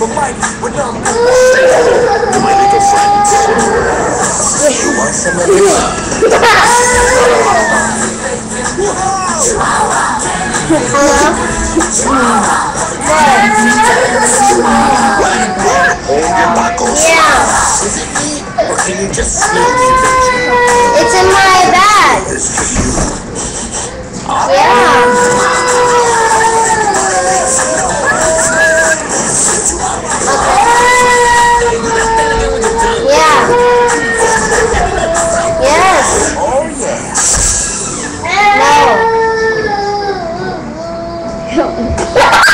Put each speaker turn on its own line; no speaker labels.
the mic when I'm my little friends. You want some of this? Hold your buckles.
Yeah.
Is it me, or can you just smell the
It's in my bag. Yeah. Yes.
Oh yeah.
No.